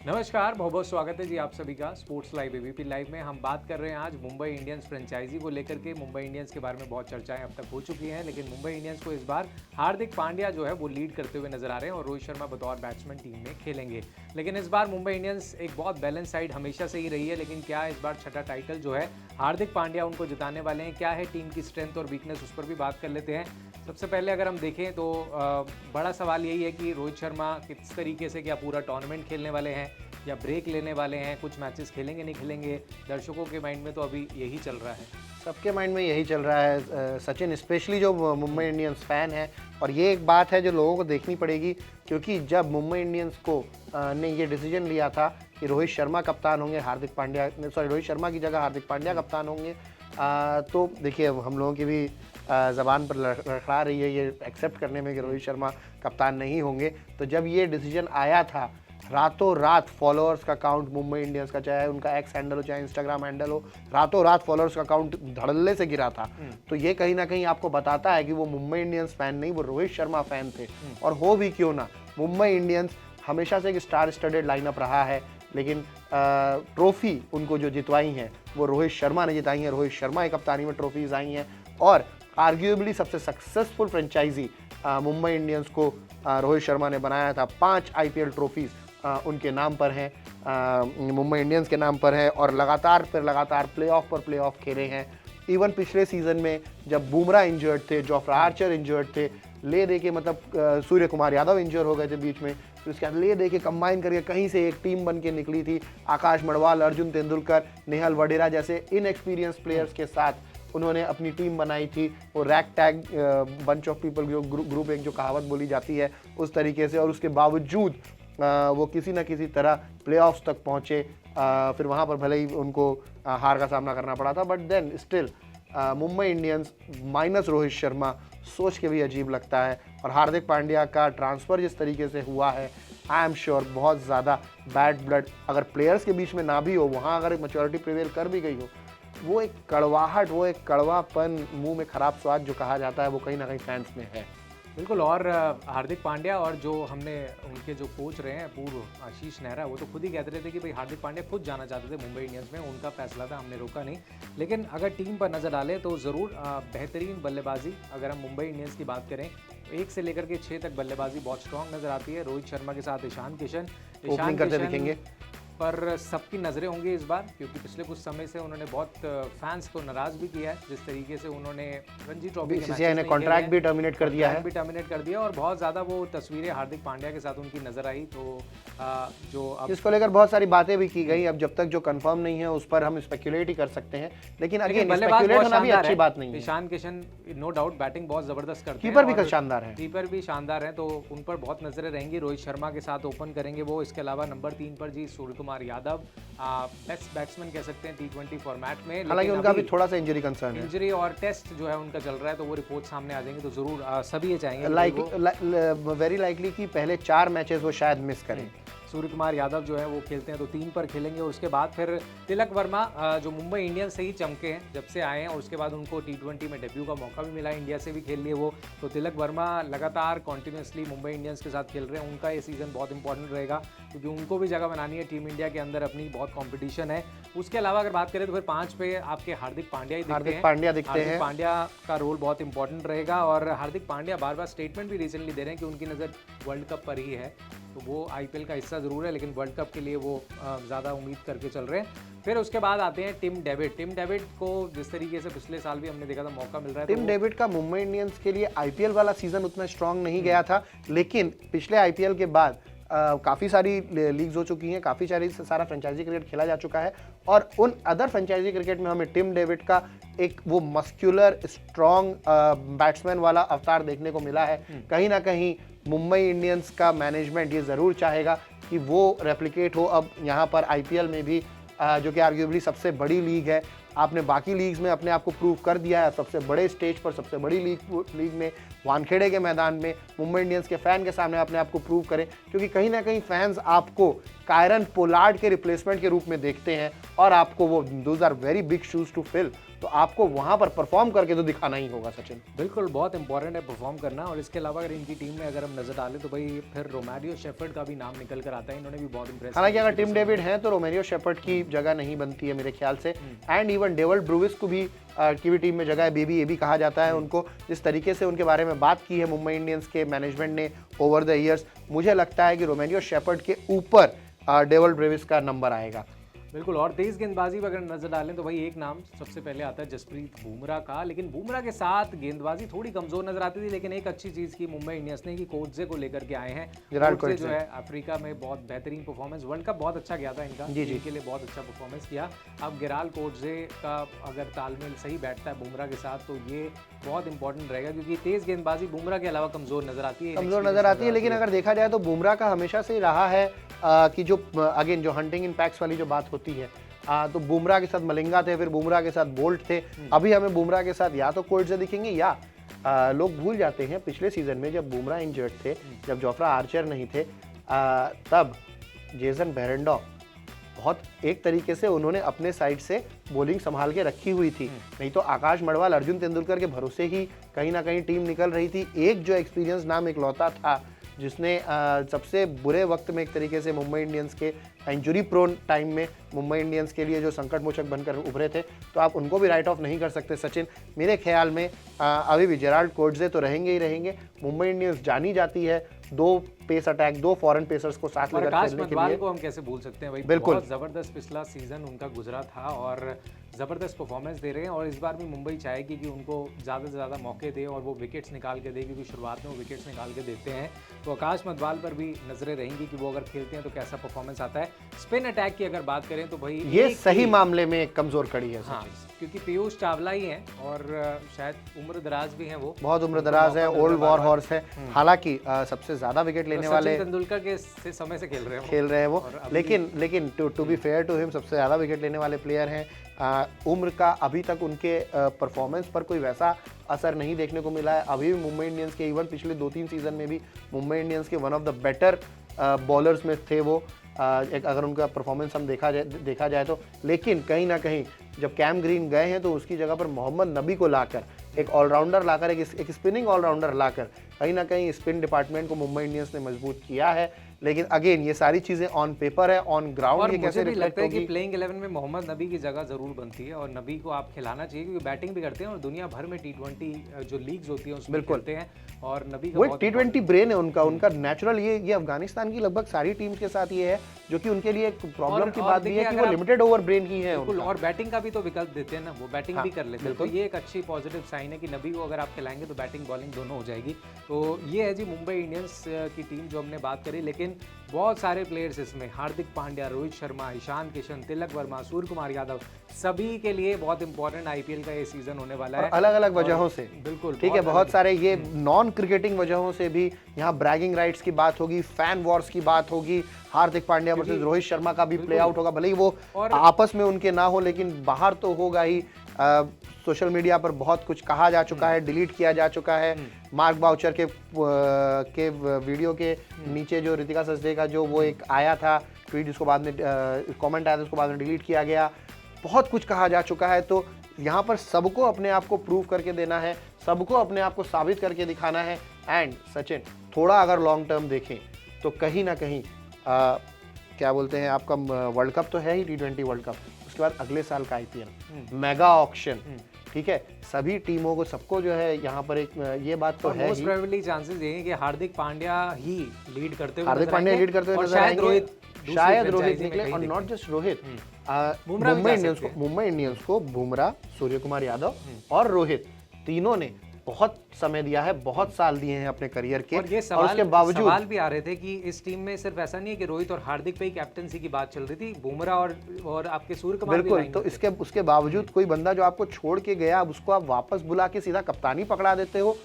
नमस्कार, बहुत बहुत स्वागत है जी आप सभी का स्पोर्ट्स लाइव एबीपी लाइव में। हम बात कर रहे हैं आज मुंबई इंडियंस फ्रेंचाइजी को लेकर के। मुंबई इंडियंस के बारे में बहुत चर्चाएं अब तक हो चुकी हैं, लेकिन मुंबई इंडियंस को इस बार हार्दिक पांड्या जो है वो लीड करते हुए नजर आ रहे हैं और रोहित शर्मा बतौर बैट्समैन टीम में खेलेंगे। लेकिन इस बार मुंबई इंडियंस एक बहुत बैलेंस साइड हमेशा से ही रही है, लेकिन क्या इस बार छठा टाइटल जो है हार्दिक पांड्या उनको जिताने वाले हैं? क्या है टीम की स्ट्रेंथ और वीकनेस, उस पर भी बात कर लेते हैं। सबसे पहले अगर हम देखें तो बड़ा सवाल यही है कि रोहित शर्मा किस तरीके से, क्या पूरा टूर्नामेंट खेलने वाले हैं या ब्रेक लेने वाले हैं, कुछ मैचेस खेलेंगे नहीं खेलेंगे? दर्शकों के माइंड में तो अभी यही चल रहा है। सबके माइंड में यही चल रहा है सचिन, स्पेशली जो मुंबई इंडियंस फैन है। और ये एक बात है जो लोगों को देखनी पड़ेगी, क्योंकि जब मुंबई इंडियंस को ने ये डिसीजन लिया था कि रोहित शर्मा कप्तान होंगे, रोहित शर्मा की जगह हार्दिक पांड्या कप्तान होंगे, तो देखिए हम लोगों की भी ज़बान पर लड़खड़ा रही है ये एक्सेप्ट करने में कि रोहित शर्मा कप्तान नहीं होंगे। तो जब ये डिसीजन आया था, रातों रात फॉलोअर्स का काउंट मुंबई इंडियंस का, चाहे उनका एक्स हैंडल हो चाहे इंस्टाग्राम हैंडल हो, रातों रात फॉलोअर्स का काउंट धड़ल्ले से गिरा था। तो ये कहीं ना कहीं आपको बताता है कि वो मुंबई इंडियंस फैन नहीं, वो रोहित शर्मा फैन थे। और हो भी क्यों ना, मुंबई इंडियंस हमेशा से एक स्टार स्टडेड लाइनअप रहा है, लेकिन ट्रॉफी उनको जो जितवाई हैं वो रोहित शर्मा ने जिताई हैं। रोहित शर्मा की कप्तानी में ट्रॉफीज आई हैं और आर्ग्यूएबली सबसे सक्सेसफुल फ्रेंचाइजी मुंबई इंडियंस को रोहित शर्मा ने बनाया था। 5 आईपीएल ट्रॉफीज उनके नाम पर हैं, मुंबई इंडियंस के नाम पर है, और लगातार प्लेऑफ पर प्लेऑफ खेले हैं। इवन पिछले सीजन में जब बुमराह इंजर्ड थे, जोफ्रा आर्चर इंजर्ड थे, ले दे के मतलब सूर्य कुमार यादव इंजर हो गए थे बीच में, फिर उसके बाद ले दे के कंबाइन करके कहीं से एक टीम बन के निकली थी। आकाश मडवाल, अर्जुन तेंदुलकर, नेहल वडेरा जैसे इनएक्सपीरियंस प्लेयर्स के साथ उन्होंने अपनी टीम बनाई थी। वो rag tag bunch of people, जो ग्रुप एक जो कहावत बोली जाती है उस तरीके से, और उसके बावजूद वो किसी न किसी तरह प्लेऑफ्स तक पहुँचे। फिर वहाँ पर भले ही उनको हार का सामना करना पड़ा था, but then still Mumbai Indians minus Rohit Sharma सोच के भी अजीब लगता है। और हार्दिक पांड्या का ट्रांसफ़र जिस तरीके से हुआ है, आई एम श्योर बहुत ज़्यादा बैड ब्लड अगर प्लेयर्स के बीच में ना भी हो, वहाँ अगर एक मैच्योरिटी प्रिवेल कर भी गई हो, वो एक कड़वाहट, वो एक कड़वापन, मुंह में खराब स्वाद जो कहा जाता है, वो कहीं ना कहीं फैंस में है। बिल्कुल। और हार्दिक पांड्या और जो हमने उनके जो कोच रहे हैं पूर्व आशीष नेहरा, वो तो खुद ही कहते रहे थे कि भाई हार्दिक पांड्या खुद जाना चाहते थे मुंबई इंडियंस में, उनका फैसला था, हमने रोका नहीं। लेकिन अगर टीम पर नज़र डालें तो ज़रूर बेहतरीन बल्लेबाजी, अगर हम मुंबई इंडियंस की बात करें, 1 से लेकर के 6 तक बल्लेबाजी बहुत स्ट्रॉन्ग नज़र आती है। रोहित शर्मा के साथ ईशान किशन करते दिखेंगे पर सबकी नज़रें होंगी इस बार, क्योंकि पिछले कुछ समय से उन्होंने बहुत फैंस को नाराज़ भी किया है। जिस तरीके से उन्होंने रणजी ट्रॉफी के सीसीआई ने कॉन्ट्रैक्ट भी टर्मिनेट कर दिया और बहुत ज़्यादा वो तस्वीरें हार्दिक पांड्या के साथ उनकी नज़र आई। तो जो अब इसको लेकर बहुत सारी बातें भी की गई। अब जब तक जो कंफर्म नहीं है उस पर हम स्पेकुलेट ही कर सकते हैं, लेकिन अगेन स्पेकुलेट होना भी अच्छी बात नहीं है। Ishan Kishan no doubt batting बहुत ज़बरदस्त करते हैं, कीपर भी शानदार है, तो उन पर बहुत नज़रें रहेंगी। रोहित शर्मा के साथ ओपन करेंगे वो। इसके अलावा नंबर 3 पर जी सूर्य कुमार यादव, बेस्ट बैट्समैन कह सकते हैं T20 फॉर्मेट में। हालांकि उनका भी थोड़ा सा इंजरी कंसर्न है, इंजरी और टेस्ट जो है उनका चल रहा है, तो वो रिपोर्ट सामने आ जाएंगे तो जरूर सभी ये चाहेंगे वेरी लाइकली कि पहले 4 मैचेस वो शायद मिस करें। सूर्य कुमार यादव जो है वो खेलते हैं तो 3 पर खेलेंगे। और उसके बाद फिर तिलक वर्मा जो मुंबई इंडियंस से ही चमके हैं जब से आए हैं, और उसके बाद उनको T20 में डेब्यू का मौका भी मिला, इंडिया से भी खेल लिए वो। तो तिलक वर्मा लगातार कॉन्टिन्यूसली मुंबई इंडियंस के साथ खेल रहे हैं। उनका ये सीज़न बहुत इंपॉर्टेंट रहेगा, क्योंकि उनको भी जगह बनानी है टीम इंडिया के अंदर, अपनी बहुत कॉम्पिटिशन है। उसके अलावा अगर बात करें तो फिर 5 पे आपके हार्दिक पांड्या ही दिखते हैं। हार्दिक पांड्या का रोल बहुत इंपॉर्टेंट रहेगा, और हार्दिक पांड्या बार बार स्टेटमेंट भी रिसेंटली दे रहे हैं कि उनकी नज़र वर्ल्ड कप पर ही है। तो वो आईपीएल का हिस्सा ज़रूर है, लेकिन वर्ल्ड कप के लिए वो ज़्यादा उम्मीद करके चल रहे हैं। फिर उसके बाद आते हैं टिम डेविड को जिस तरीके से पिछले साल भी हमने देखा था मौका मिल रहा है। टिम डेविड का मुंबई इंडियंस के लिए आईपीएल वाला सीजन उतना स्ट्रांग नहीं गया था, लेकिन पिछले आईपीएल के बाद काफ़ी सारी लीग्स हो चुकी हैं, काफ़ी सारा फ्रेंचाइजी क्रिकेट खेला जा चुका है, और उन अदर फ्रेंचाइजी क्रिकेट में हमें टिम डेविड का एक वो मस्क्यूलर स्ट्रॉन्ग बैट्समैन वाला अवतार देखने को मिला है। कहीं ना कहीं मुंबई इंडियंस का मैनेजमेंट ये ज़रूर चाहेगा कि वो रेप्लिकेट हो अब यहाँ पर आईपीएल में भी, जो कि आर्ग्यूबली सबसे बड़ी लीग है। आपने बाकी लीग्स में अपने आप को प्रूव कर दिया है, सबसे बड़े स्टेज पर, सबसे बड़ी लीग में, वानखेड़े के मैदान में मुंबई इंडियंस के फैन के सामने अपने आप को प्रूव करें, क्योंकि कहीं ना कहीं फैंस आपको कायरन पोलार्ड के रिप्लेसमेंट के रूप में देखते हैं, और आपको वो those are very big shoes to fill. तो आपको वहां पर परफॉर्म करके तो दिखाना ही होगा सचिन। बिल्कुल, बहुत इंपॉर्टेंट है परफॉर्म करना। और इसके अलावा अगर इनकी टीम में अगर हम नजर डालें तो भाई फिर रोमारियो शेफर्ड का भी नाम निकल कर आता है, इन्होंने भी बहुत इंप्रेस। हालांकि अगर टिम डेविड है तो रोमेरियो शेफर्ड की जगह नहीं बनती है मेरे ख्याल से, एंड इवन डेवल्ड ब्रूविस को भी की भी टीम में जगह है, बेबी ये भी कहा जाता है उनको। जिस तरीके से उनके बारे में बात की है मुंबई इंडियंस के मैनेजमेंट ने ओवर द ईयर्स, मुझे लगता है कि रोमेरियो शेफर्ड के ऊपर डेवल्ड ब्रूविस का नंबर आएगा। बिल्कुल। और तेज गेंदबाजी पर अगर नजर डालें तो भाई एक नाम सबसे पहले आता है जसप्रीत बुमराह का, लेकिन बुमराह के साथ गेंदबाजी थोड़ी कमजोर नजर आती थी। लेकिन एक अच्छी चीज की मुंबई इंडियंस ने कि कोटजे को लेकर के आए हैं। कोटजे जो है अफ्रीका में बहुत बेहतरीन परफॉर्मेंस, वर्ल्ड कप बहुत अच्छा गया था इनका, इनके लिए बहुत अच्छा परफॉर्मेंस किया। अब गिराल कोटजे का अगर तालमेल सही बैठता है बुमराह के साथ तो ये बहुत इंपॉर्टेंट रहेगा, क्योंकि तेज गेंदबाजी बुमराह के अलावा कमजोर नजर आती है, लेकिन अगर देखा जाए तो बुमराह का हमेशा से रहा है कि जो अगेन जो हंटिंग इम्पैक्ट्स वाली जो बात होती है, तो बुमराह के साथ मलिंगा थे, फिर बुमराह के साथ बोल्ट थे, अभी हमें बुमराह के साथ या तो कोटजे दिखेंगे या लोग भूल जाते हैं पिछले सीजन में जब बुमराह इंजर्ड थे, जब जोफ्रा आर्चर नहीं थे, तब जेसन बेरेंडो बहुत एक तरीके से उन्होंने अपने साइड से बॉलिंग संभाल के रखी हुई थी। नहीं तो आकाश मडवाल, अर्जुन तेंदुलकर के भरोसे ही कहीं ना कहीं टीम निकल रही थी। एक जो एक्सपीरियंस नाम इकलौता था जिसने सबसे बुरे वक्त में एक तरीके से मुंबई इंडियंस के इंजरी प्रोन टाइम में मुंबई इंडियंस के लिए जो संकट मोचक बनकर उभरे थे, तो आप उनको भी राइट ऑफ नहीं कर सकते सचिन। मेरे ख्याल में अभी भी जेराल्ड कोटजे तो रहेंगे ही रहेंगे। मुंबई इंडियंस जानी जाती है दो पेस अटैक, दो फॉरेन पेसर्स को साथ लेकर खेलने के लिए। को हम कैसे भूल सकते हैं भाई, बिल्कुल बहुत जबरदस्त पिछला सीजन उनका गुजरा था और ज़बरदस्त परफॉर्मेंस दे रहे हैं। और इस बार भी मुंबई चाहेगी कि उनको ज़्यादा से ज़्यादा मौके दे और वो विकेट्स निकाल के दे, क्योंकि शुरुआत में वो विकेट्स निकाल के देते हैं। तो आकाश मडवाल पर भी नजरें रहेंगी कि वो अगर खेलते हैं तो कैसा परफॉर्मेंस आता है। स्पिन अटैक की अगर बात करें तो भाई ये सही मामले में कमजोर कड़ी है। हाँ, क्योंकि पीयूष चावला ही हैं और शायद उम्र दराज भी हैं, वो बहुत उम्र दराज है, ओल्ड वॉर हॉर्स है। हालांकि सबसे ज्यादा विकेट लेने वाले तेंदुलकर के समय से खेल रहे हैं वो, लेकिन to be fair to him सबसे ज्यादा विकेट लेने वाले प्लेयर हैं। उम्र का अभी तक उनके परफॉर्मेंस पर कोई वैसा असर नहीं देखने को मिला है। अभी भी मुंबई इंडियंस के इवन पिछले 2-3 सीजन में भी मुंबई इंडियंस के one of the better bowlers में थे वो, एक अगर उनका परफॉर्मेंस हम देखा जाए तो। लेकिन कहीं ना कहीं जब कैम ग्रीन गए हैं तो उसकी जगह पर मोहम्मद नबी को लाकर, एक ऑलराउंडर लाकर, एक स्पिनिंग ऑलराउंडर लाकर कहीं ना कहीं स्पिन डिपार्टमेंट को मुंबई इंडियंस ने मजबूत किया है। लेकिन अगेन ये सारी चीजें ऑन पेपर है, ऑन ग्राउंड ये कैसे रिफ्लेक्ट होगी। मुझे भी लगता है कि प्लेइंग 11 में मोहम्मद नबी की जगह जरूर बनती है और नबी को आप खिलाना चाहिए, क्योंकि बैटिंग भी करते हैं और दुनिया भर में T20 जो लीग्स होती हैं उसमें खेलते हैं। और नबी का वो T20 ब्रेन है उनका नेचुरल। ये अफगानिस्तान की लगभग सारी टीम्स के साथ ये है, जो कि उनके लिए एक प्रॉब्लम की बात भी है कि वो लिमिटेड ओवर ब्रेन ही है। और बैटिंग का भी तो विकल्प देते हैं ना, वो बैटिंग भी कर लेते हैं। तो ये एक अच्छी पॉजिटिव साइन है कि नबी को अगर आप खिलाएंगे तो बैटिंग बॉलिंग दोनों हो जाएगी। तो ये है जी मुंबई इंडियंस की टीम जो हमने बात करी। लेकिन बहुत सारे प्लेयर्स इसमें, हार्दिक पांड्या, रोहित शर्मा, ईशान किशन, तिलक वर्मा, सूर्य कुमार यादव, सभी के लिए बहुत इंपॉर्टेंट आईपीएल का ये सीजन होने वाला है, अलग अलग वजहों से। बिल्कुल ठीक है, बहुत सारे ये नॉन क्रिकेटिंग वजहों से भी यहाँ ब्रैगिंग राइट्स की बात होगी, फैन वॉर्स की बात होगी, हार्दिक पांड्या वर्सेस रोहित शर्मा का भी प्ले आउट होगा। भले ही वो आपस में उनके ना हो, लेकिन बाहर तो होगा ही। सोशल मीडिया पर बहुत कुछ कहा जा चुका है, डिलीट किया जा चुका है। मार्क बाउचर के वीडियो के नीचे जो रितिका सचदे का जो वो एक आया था ट्वीट, जिसको बाद में कमेंट आया था, उसको बाद में डिलीट किया गया। बहुत कुछ कहा जा चुका है। तो यहाँ पर सबको अपने आप को प्रूव करके देना है, सबको अपने आप को साबित करके दिखाना है। एंड सचिन, थोड़ा अगर लॉन्ग टर्म देखें तो कहीं ना कहीं क्या बोलते हैं, आपका वर्ल्ड कप तो है ही, T20 वर्ल्ड कप, उसके बाद अगले साल का IPL, मेगा ऑक्शन, ठीक है, सभी टीमों को, सबको जो है यहाँ पर एक ये बात तो है मोस्ट प्रोबेबली चांसेस ये हैं कि हार्दिक पांड्या ही लीड करते हुए शायद रोहित निकले। और not just Rohit, Mumbai Indians को बुमराह, सूर्य कुमार यादव और रोहित तीनों ने बहुत समय दिया है, बहुत साल दिए हैं अपने करियर के। और ये उसके बावजूद सवाल भी आ रहे थे कि इस टीम में सिर्फ ऐसा नहीं है कि रोहित और हार्दिक पे ही कैप्टनसी की बात चल रही थी, बुमराह और आपके सूर्य कुमार बिल्कुल। तो उसके बावजूद कोई बंदा जो आपको छोड़ के गया, अब उसको आप वापस बुला के सीधा कप्तानी पकड़ा देते हो,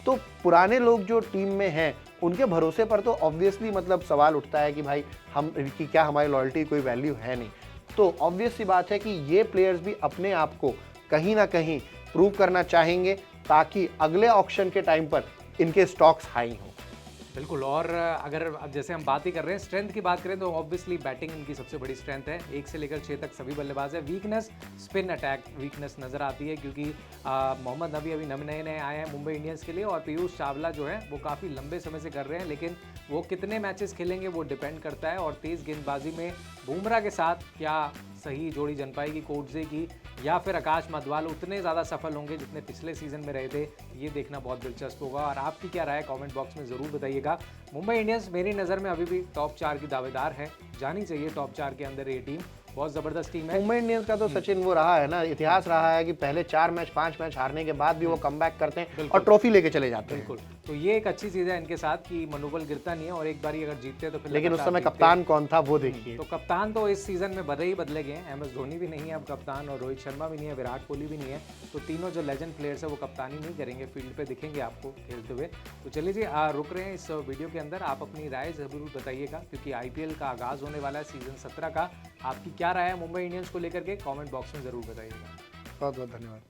तो पुराने लोग जो टीम में हैं उनके भरोसे पर तो ऑब्वियसली मतलब सवाल उठता है कि भाई कि क्या हमारी लॉयल्टी कोई वैल्यू है नहीं। तो ऑब्वियस सी बात है कि ये प्लेयर्स भी अपने आप को कहीं ना कहीं प्रूव करना चाहेंगे, ताकि अगले ऑक्शन के टाइम पर इनके स्टॉक्स हाई हों। बिल्कुल। और अगर अब जैसे हम बात ही कर रहे हैं स्ट्रेंथ की बात करें तो ऑब्वियसली बैटिंग इनकी सबसे बड़ी स्ट्रेंथ है। 1 से लेकर 6 तक सभी बल्लेबाज है। वीकनेस स्पिन अटैक वीकनेस नज़र आती है क्योंकि मोहम्मद नबी अभी नए नए आए हैं मुंबई इंडियंस के लिए और पीयूष चावला जो है वो काफ़ी लंबे समय से कर रहे हैं, लेकिन वो कितने मैचेस खेलेंगे वो डिपेंड करता है। और तेज़ गेंदबाजी में बुमराह के साथ क्या सही जोड़ी जम पाएगी कोटजे की, या फिर आकाश मधवाल उतने ज़्यादा सफल होंगे जितने पिछले सीज़न में रहे थे, ये देखना बहुत दिलचस्प होगा। और आपकी क्या राय कमेंट बॉक्स में ज़रूर बताइएगा। मुंबई इंडियंस मेरी नज़र में अभी भी टॉप 4 की दावेदार है, जानी चाहिए टॉप 4 के अंदर ये टीम, बहुत ज़बरदस्त टीम है। मुंबई इंडियंस का तो सचिन वो रहा है ना, इतिहास रहा है कि पहले 4 मैच 5 मैच हारने के बाद भी वो कमबैक करते हैं और ट्रॉफी लेके चले जाते हैं। बिल्कुल, तो ये एक अच्छी चीज़ है इनके साथ कि मनोबल गिरता नहीं है और एक बार अगर जीतते हैं तो फिर लेकिन उस लगातार समय जीतते हैं। कप्तान कौन था वो देखिए। तो कप्तान तो इस सीज़न में बदले गए हैं। MS धोनी भी नहीं है अब कप्तान, और रोहित शर्मा भी नहीं है, विराट कोहली भी नहीं है। तो तीनों जो लेजेंड प्लेयर्स है वो कप्तानी नहीं करेंगे, फील्ड पे दिखेंगे आपको खेलते हुए। तो चलिए जी रुक रहे हैं इस वीडियो के अंदर, आप अपनी राय ज़रूर बताइएगा क्योंकि IPL का आगाज़ होने वाला है सीज़न 17 का। आपकी क्या राय है मुंबई इंडियंस को लेकर के, कमेंट बॉक्स में ज़रूर बताइएगा। बहुत बहुत धन्यवाद।